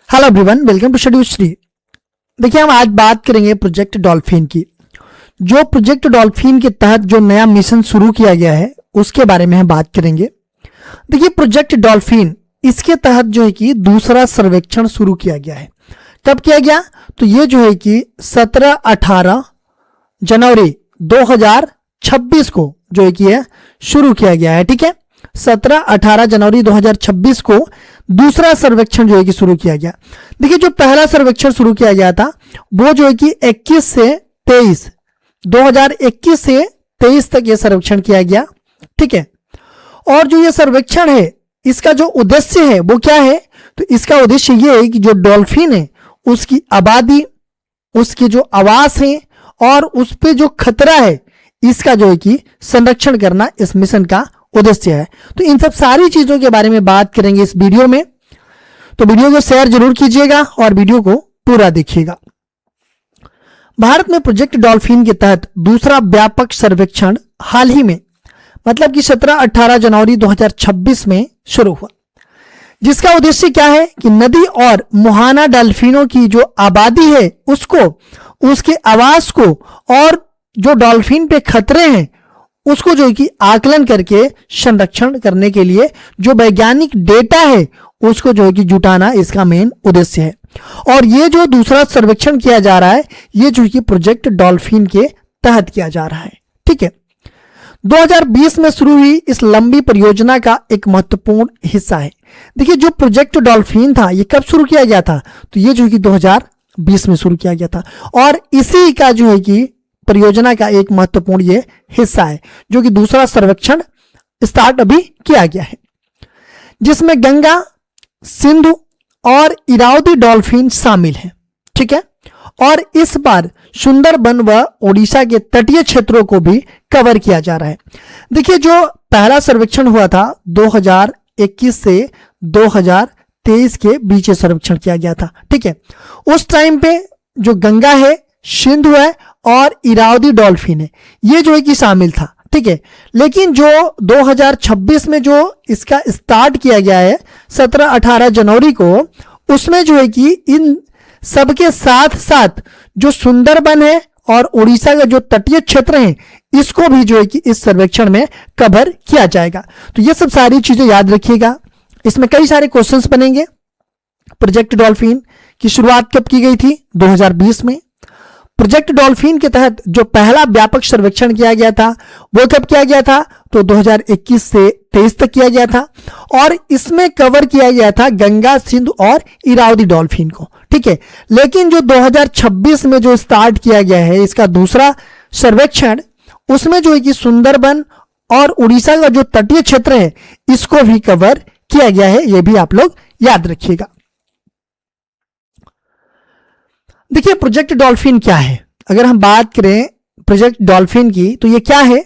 Hello everyone, welcome to schedule Shri. देखिए, हम आज बात करेंगे प्रोजेक्ट डॉल्फिन की। जो प्रोजेक्ट डॉल्फिन के तहत जो नया मिशन शुरू किया गया है उसके बारे में हम बात करेंगे। देखिए, प्रोजेक्ट डॉल्फिन इसके तहत जो है कि दूसरा सर्वेक्षण शुरू किया गया है। कब किया गया? तो ये जो है कि 17-18 जनवरी 2026 को जो है कि शुरू किया गया है। ठीक है, 17-18 जनवरी 2026 को दूसरा सर्वेक्षण जो है कि शुरू किया गया। देखिए, जो पहला सर्वेक्षण शुरू किया गया था वो जो है कि 21 से 23 2021 से 23 तक ये सर्वेक्षण किया गया। ठीक है, और जो ये सर्वेक्षण है इसका जो उद्देश्य है वो क्या है? तो इसका उद्देश्य ये है कि जो डॉल्फिन है उसकी आबादी, उसके जो आवास है और उस पे जो खतरा है इसका जो है कि संरक्षण करना इस मिशन का उद्देश्य है। तो इन सब सारी चीजों के बारे में बात करेंगे इस वीडियो में। तो वीडियो को शेयर जरूर कीजिएगा और वीडियो को पूरा देखिएगा। भारत में प्रोजेक्ट डॉल्फिन के तहत दूसरा व्यापक सर्वेक्षण हाल ही में मतलब कि 17-18 जनवरी 2026 में शुरू हुआ, जिसका उद्देश्य क्या है कि नदी और मुहाना डॉल्फिनों की जो आबादी है उसको, उसके आवास को और जो डॉल्फिन पे खतरे हैं उसको जो कि आकलन करके संरक्षण करने के लिए जो वैज्ञानिक डेटा है उसको जो है कि जुटाना इसका मेन उद्देश्य है। और ये जो दूसरा सर्वेक्षण किया जा रहा है ये जो कि प्रोजेक्ट डॉल्फिन के तहत किया जा रहा है। ठीक है, 2020 में शुरू हुई इस लंबी परियोजना का एक महत्वपूर्ण हिस्सा है। देखिए, जो प्रोजेक्ट डॉल्फिन था ये कब शुरू किया गया था? तो ये जो कि 2020 में शुरू किया गया था और इसी का जो है कि परियोजना का एक महत्वपूर्ण ये हिस्सा है जो कि दूसरा सर्वेक्षण स्टार्ट अभी किया गया है, जिसमें गंगा, सिंधु और इरावदी डॉल्फिन शामिल हैं। ठीक है, और इस बार सुंदरबन व ओडिशा के तटीय क्षेत्रों को भी कवर किया जा रहा है। देखिए, जो पहला सर्वेक्षण हुआ था 2021 से 2023 के बीच सर्वेक्षण किया गया था। ठीक है, उस टाइम पे जो गंगा है, सिंधु है और इरावदी डॉल्फिन है ये जो है कि शामिल था। ठीक है, लेकिन जो 2026 में जो इसका स्टार्ट किया गया है 17-18 जनवरी को, उसमें जो है कि इन सबके साथ साथ जो सुंदरबन है और उड़ीसा का जो तटीय क्षेत्र है इसको भी जो है कि इस सर्वेक्षण में कवर किया जाएगा। तो ये सब सारी चीजें याद रखिएगा। इसमें कई सारे क्वेश्चंस बनेंगे। प्रोजेक्ट डॉल्फिन की शुरुआत कब की गई थी? 2020 में। प्रोजेक्ट डॉल्फिन के तहत जो पहला व्यापक सर्वेक्षण किया गया था वो कब किया गया था? तो 2021 से 23 तक किया गया था और इसमें कवर किया गया था गंगा, सिंधु और इरावदी डॉल्फिन को। ठीक है, लेकिन जो 2026 में जो स्टार्ट किया गया है इसका दूसरा सर्वेक्षण, उसमें जो है कि सुंदरबन और उड़ीसा का जो तटीय क्षेत्र है इसको भी कवर किया गया है। यह भी आप लोग याद रखिएगा। देखिए, प्रोजेक्ट डॉल्फिन क्या है? अगर हम बात करें प्रोजेक्ट डॉल्फिन की तो ये क्या है?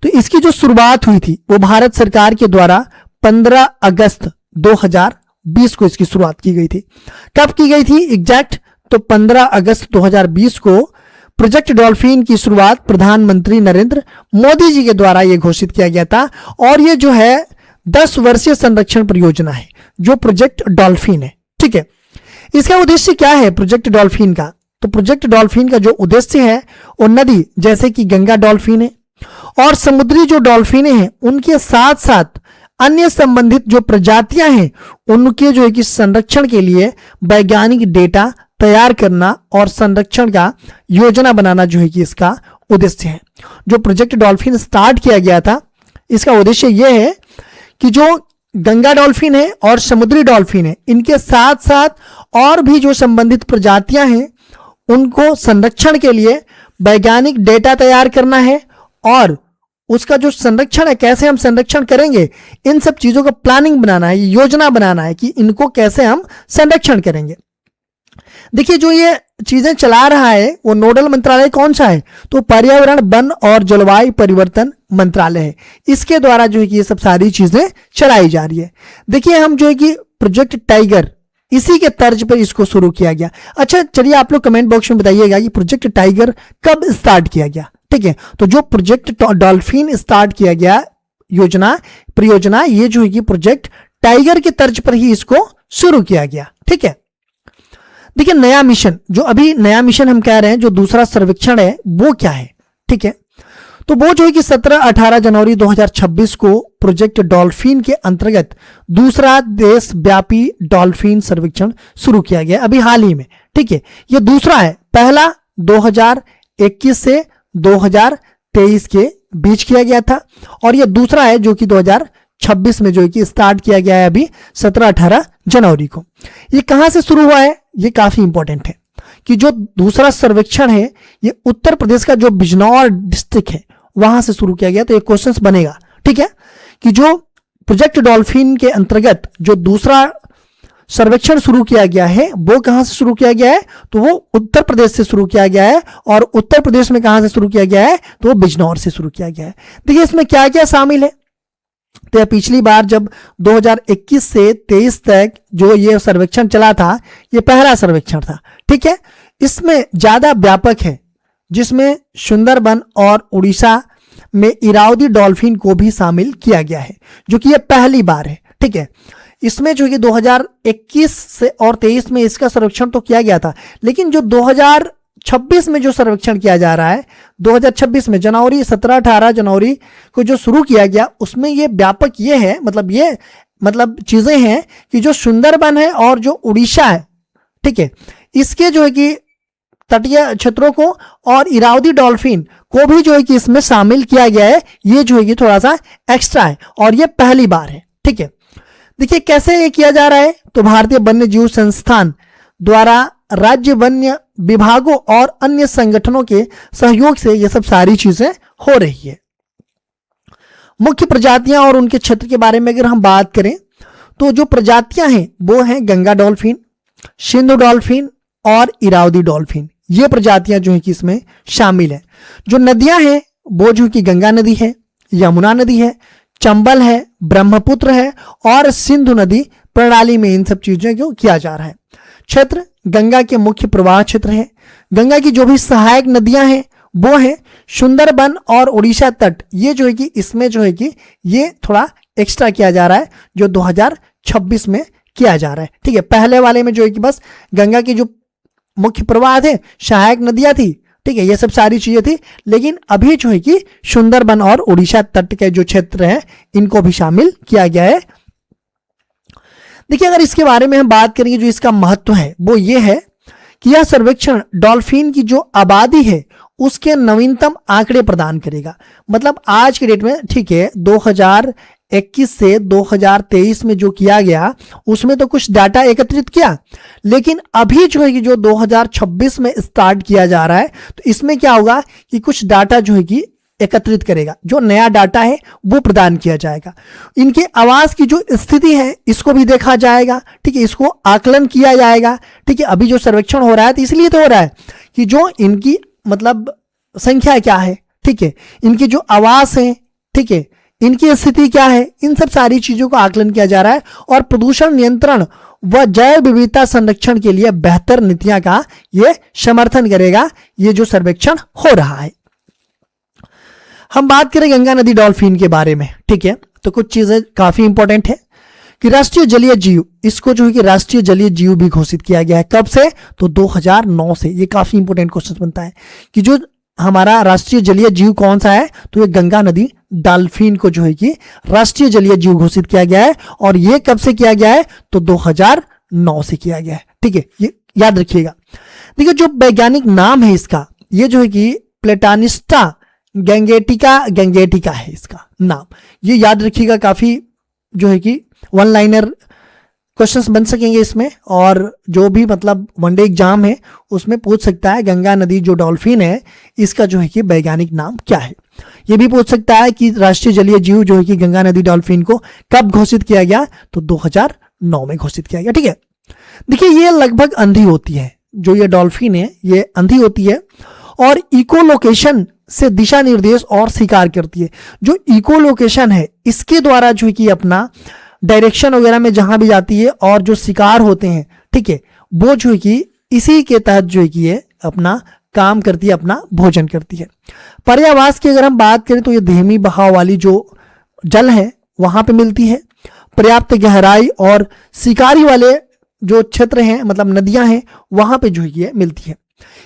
तो इसकी जो शुरुआत हुई थी वो भारत सरकार के द्वारा 15 अगस्त 2020 को इसकी शुरुआत की गई थी। कब की गई थी एग्जैक्ट? तो 15 अगस्त 2020 को प्रोजेक्ट डॉल्फिन की शुरुआत प्रधानमंत्री नरेंद्र मोदी जी के द्वारा ये घोषित किया गया था और ये जो है 10 वर्षीय संरक्षण परियोजना है जो प्रोजेक्ट डॉल्फिन है। ठीक है, इसका उद्देश्य क्या है प्रोजेक्ट डॉल्फिन का? तो प्रोजेक्ट डॉल्फिन का जो उद्देश्य है वो नदी जैसे कि गंगा डॉल्फिन है और समुद्री जो डॉल्फिनें हैं उनके साथ साथ अन्य संबंधित जो प्रजातियां हैं उनके जो है कि संरक्षण के लिए वैज्ञानिक डेटा तैयार करना और संरक्षण का योजना बनाना जो है कि इसका उद्देश्य है। जो प्रोजेक्ट डॉल्फिन स्टार्ट किया गया था इसका उद्देश्य यह है कि जो गंगा डॉल्फिन है और समुद्री डॉल्फिन है इनके साथ साथ और भी जो संबंधित प्रजातियां हैं उनको संरक्षण के लिए वैज्ञानिक डेटा तैयार करना है और उसका जो संरक्षण है कैसे हम संरक्षण करेंगे इन सब चीजों का प्लानिंग बनाना है, योजना बनाना है कि इनको कैसे हम संरक्षण करेंगे। देखिए, जो ये चीजें चला रहा है वो नोडल मंत्रालय कौन सा है? तो पर्यावरण, वन और जलवायु परिवर्तन मंत्रालय है। इसके द्वारा जो है कि ये सब सारी चीजें चलाई जा रही है। देखिए, हम जो है कि प्रोजेक्ट टाइगर इसी के तर्ज पर इसको शुरू किया गया। अच्छा, चलिए आप लोग कमेंट बॉक्स में बताइएगा कि प्रोजेक्ट टाइगर कब स्टार्ट किया गया। ठीक है, तो जो प्रोजेक्ट डॉल्फिन स्टार्ट किया गया परियोजना ये जो है कि प्रोजेक्ट टाइगर के तर्ज पर ही इसको शुरू किया गया। ठीक है, देखिए नया मिशन, जो अभी नया मिशन हम कह रहे हैं, जो दूसरा सर्वेक्षण है वो क्या है, ठीक है। तो वो जो है कि 17-18 जनवरी 2026 को प्रोजेक्ट डॉल्फिन के अंतर्गत दूसरा देशव्यापी डॉल्फिन सर्वेक्षण शुरू किया गया अभी हाल ही में, ठीक है। ये दूसरा है, पहला 2021 से 2023 के बीच किया गया था, और ये दूसरा है जो कि 2026 में जो है कि स्टार्ट किया गया है अभी 17-18 जनवरी को। ये कहां से शुरू हुआ है, ये काफी इंपॉर्टेंट है कि जो दूसरा सर्वेक्षण है ये उत्तर प्रदेश का जो बिजनौर डिस्ट्रिक्ट है वहां से शुरू किया गया। तो एक क्वेश्चन बनेगा, ठीक है, कि जो प्रोजेक्ट डॉल्फिन के अंतर्गत जो दूसरा सर्वेक्षण शुरू किया गया है वो कहां से शुरू किया गया है, तो वो उत्तर प्रदेश से शुरू किया गया है, और उत्तर प्रदेश में कहां से शुरू किया गया है, तो वो बिजनौर से शुरू किया गया है। देखिए इसमें क्या क्या शामिल है, तो पिछली बार जब 2021 से 23 तक जो ये सर्वेक्षण चला था ये पहला सर्वेक्षण था, ठीक है। इसमें ज्यादा व्यापक है, जिसमें सुंदरबन और उड़ीसा में इरावदी डॉल्फिन को भी शामिल किया गया है, जो कि ये पहली बार है, ठीक है। इसमें जो कि 2021 से और 23 में इसका सर्वेक्षण तो किया गया था, लेकिन जो 2026 में जो सर्वेक्षण किया जा रहा है, 2026 में जनवरी 17-18 जनवरी को जो शुरू किया गया, उसमें ये व्यापक ये है, मतलब चीजें हैं कि जो सुंदरबन है और जो उड़ीसा है, ठीक है, इसके जो है कि तटीय क्षेत्रों को और इरावदी डॉल्फिन को भी जो है कि इसमें शामिल किया गया है। ये जो है कि थोड़ा सा एक्स्ट्रा है और ये पहली बार है, ठीक है। देखिए कैसे ये किया जा रहा है, तो भारतीय वन्य जीव संस्थान द्वारा राज्य वन्य विभागों और अन्य संगठनों के सहयोग से ये सब सारी चीजें हो रही है। मुख्य प्रजातियां और उनके क्षेत्र के बारे में अगर हम बात करें तो जो प्रजातियां हैं वो हैं गंगा डॉल्फिन, सिंधु डॉल्फिन और इरावदी डॉल्फिन। ये प्रजातियां जो है कि इसमें शामिल है। जो नदियां हैं वो जो कि गंगा नदी है, यमुना नदी है, चंबल है, ब्रह्मपुत्र है और सिंधु नदी प्रणाली में इन सब चीजों को किया जा रहा है। क्षेत्र गंगा के मुख्य प्रवाह क्षेत्र है। गंगा की जो भी सहायक नदियां हैं वो है सुंदरबन और उड़ीसा तट। ये जो है कि इसमें जो है कि ये थोड़ा एक्स्ट्रा किया जा रहा है, जो 2026 में किया जा रहा है, ठीक है। पहले वाले में जो है कि बस गंगा की जो मुख्य प्रवाह थे, सहायक नदियां थी, ठीक है, ये सब सारी चीजें थी, लेकिन अभी जो है कि सुंदरबन और उड़ीसा तट के जो क्षेत्र हैं इनको भी शामिल किया गया है। देखिए अगर इसके बारे में हम बात करेंगे, जो इसका महत्व है वो ये है कि यह सर्वेक्षण डॉल्फिन की जो आबादी है उसके नवीनतम आंकड़े प्रदान करेगा। मतलब आज के डेट में, ठीक है, 2021 से 2023 में जो किया गया उसमें तो कुछ डाटा एकत्रित किया, लेकिन अभी जो है कि जो 2026 में स्टार्ट किया जा रहा है तो इसमें क्या होगा कि कुछ डाटा जो है कि एकत्रित करेगा, जो नया डाटा है वो प्रदान किया जाएगा। इनके आवास की जो स्थिति है इसको भी देखा जाएगा, ठीक है, इसको आकलन किया जाएगा, ठीक है। अभी जो सर्वेक्षण हो रहा है तो इसलिए तो हो रहा है कि जो इनकी मतलब संख्या क्या है, ठीक है, इनके जो आवास है, ठीक है, इनकी स्थिति क्या है, इन सब सारी चीजों का आकलन किया जा रहा है और प्रदूषण नियंत्रण व जैव विविधता संरक्षण के लिए बेहतर नीतियां का ये समर्थन करेगा, ये जो सर्वेक्षण हो रहा है। हम बात करें गंगा नदी डॉल्फिन के बारे में, ठीक है, तो कुछ चीजें काफी इंपॉर्टेंट है कि राष्ट्रीय जलीय जीव, इसको जो है कि राष्ट्रीय जलीय जीव भी घोषित किया गया है। कब से, तो 2009 से। ये काफी इंपॉर्टेंट क्वेश्चन बनता है कि जो हमारा राष्ट्रीय जलीय जीव कौन सा है, तो ये गंगा नदी डॉल्फिन को जो है कि राष्ट्रीय जलीय जीव घोषित किया गया है। और ये कब से किया गया है, तो 2009 से किया गया है, ठीक है, ये याद रखिएगा। देखिए जो वैज्ञानिक नाम है इसका, ये जो है कि प्लेटानिस्टा गैंगेटिका है इसका नाम, ये याद रखिएगा। काफी जो है कि वन लाइनर क्वेश्चंस बन सकेंगे इसमें, और जो भी मतलब वनडे एग्जाम है उसमें पूछ सकता है गंगा नदी जो डॉल्फिन है इसका जो है कि वैज्ञानिक नाम क्या है। ये भी पूछ सकता है कि राष्ट्रीय जलीय जीव जो है कि गंगा नदी डॉल्फिन को कब घोषित किया गया, तो 2009 में घोषित किया गया, ठीक है। देखिए ये लगभग अंधी होती है, जो ये डॉल्फिन है ये अंधी होती है और इकोलोकेशन से दिशा निर्देश और शिकार करती है। जो इकोलोकेशन है इसके द्वारा जो है कि अपना डायरेक्शन वगैरह में जहां भी जाती है और जो शिकार होते हैं, ठीक है, वो जो है कि इसी के तहत जो है कि ये अपना काम करती है, अपना भोजन करती है। पर्यावास की अगर हम बात करें तो ये धीमी बहाव वाली जो जल है वहां पे मिलती है। पर्याप्त गहराई और शिकारी वाले जो क्षेत्र हैं मतलब नदियां हैं वहां पे जो है ये मिलती है।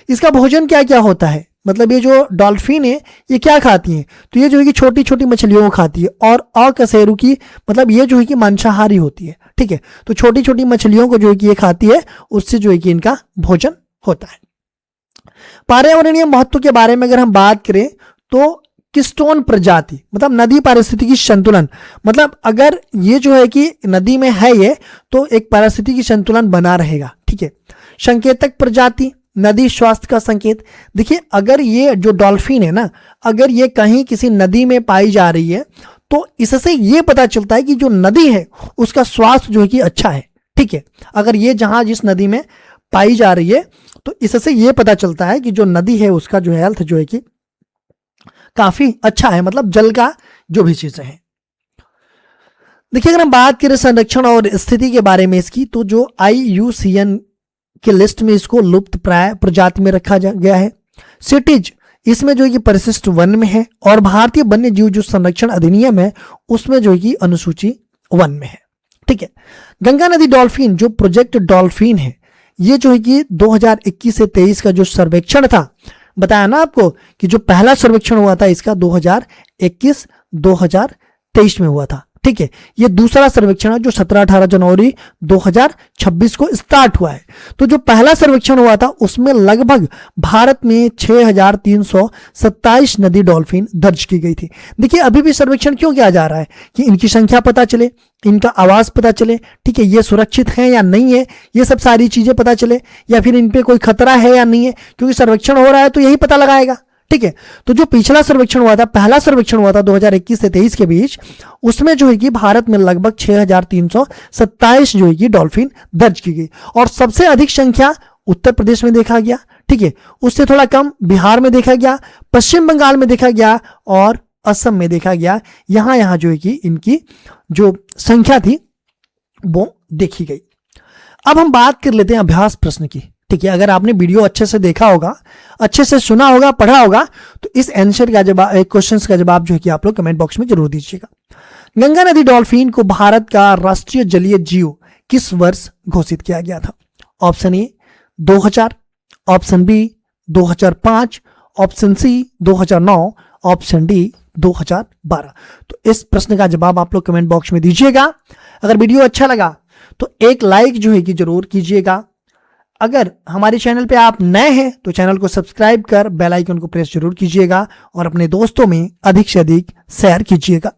इसका भोजन क्या क्या होता है, मतलब ये जो डॉल्फिन है ये क्या खाती है, तो ये जो है कि छोटी छोटी मछलियों को खाती है और अकशेरुकी मतलब ये जो है कि मांसाहारी होती है। ठीक है, तो छोटी छोटी मछलियों को जो है कि ये खाती है, उससे जो है कि इनका भोजन होता है। पर्यावरणीय महत्व के बारे में अगर हम बात करें तो किस्टोन प्रजाति मतलब नदी पारिस्थितिकी संतुलन, मतलब अगर ये जो है कि नदी में है ये तो एक पारिस्थितिकी संतुलन बना रहेगा। ठीक है, संकेतक प्रजाति नदी स्वास्थ्य का संकेत। देखिए अगर ये जो डॉल्फिन है ना, अगर ये कहीं किसी नदी में पाई जा रही है तो इससे ये पता चलता है कि जो नदी है उसका स्वास्थ्य जो है कि अच्छा है। ठीक है, अगर ये जहां जिस नदी में पाई जा रही है तो इससे ये पता चलता है कि जो नदी है उसका जो हेल्थ जो है कि काफी अच्छा है, मतलब जल का जो भी चीजें हैं। देखिए अगर हम बात करें संरक्षण और स्थिति के बारे में इसकी, तो जो IUCN के लिस्ट में इसको लुप्त प्राय प्रजाति में रखा गया है। सिटीज इसमें जो है कि परिशिष्ट वन में है और भारतीय वन्य जीव जो संरक्षण अधिनियम है उसमें जो है कि अनुसूची 1 में है। ठीक है, गंगा नदी डॉल्फिन जो प्रोजेक्ट डॉल्फिन है ये जो है कि 2021 से 23 का जो सर्वेक्षण था, बताया ना आपको कि जो पहला सर्वेक्षण हुआ था इसका 2021-2023 में हुआ था। ठीक है, ये दूसरा सर्वेक्षण है जो 17-18 जनवरी 2026 को स्टार्ट हुआ है। तो जो पहला सर्वेक्षण हुआ था उसमें लगभग भारत में 6327 नदी डॉल्फिन दर्ज की गई थी। देखिए अभी भी सर्वेक्षण क्यों किया जा रहा है कि इनकी संख्या पता चले, इनका आवास पता चले। ठीक है, ये सुरक्षित है या नहीं है, ये सब सारी चीजें पता चले, या फिर इन पे कोई खतरा है या नहीं है, क्योंकि सर्वेक्षण हो रहा है तो यही पता लगाएगा। ठीक है, तो जो पिछला सर्वेक्षण हुआ था, पहला सर्वेक्षण हुआ था 2021 से 23 के बीच, उसमें जो है कि भारत में लगभग 6327 जो है कि डॉल्फिन दर्ज की गई और सबसे अधिक संख्या उत्तर प्रदेश में देखा गया। ठीक है, उससे थोड़ा कम बिहार में देखा गया, पश्चिम बंगाल में देखा गया और असम में देखा गया। यहां जो है कि इनकी जो संख्या थी वो देखी गई। अब हम बात कर लेते हैं अभ्यास प्रश्न की। ठीक है, अगर आपने वीडियो अच्छे से देखा होगा, अच्छे से सुना होगा, पढ़ा होगा, तो इस आंसर का जवाब, क्वेश्चन का जवाब जो है कि आप लोग कमेंट बॉक्स में जरूर दीजिएगा। गंगा नदी डॉल्फिन को भारत का राष्ट्रीय जलीय जीव किस वर्ष घोषित किया गया था? Option A 2000, option B 2005, option C 2009, option D 2012। तो इस प्रश्न का जवाब आप लोग कमेंट बॉक्स में दीजिएगा। अगर वीडियो अच्छा लगा तो एक लाइक जो है कि जरूर कीजिएगा। अगर हमारे चैनल पे आप नए हैं तो चैनल को सब्सक्राइब कर बेल आइकन को प्रेस जरूर कीजिएगा और अपने दोस्तों में अधिक से अधिक शेयर कीजिएगा।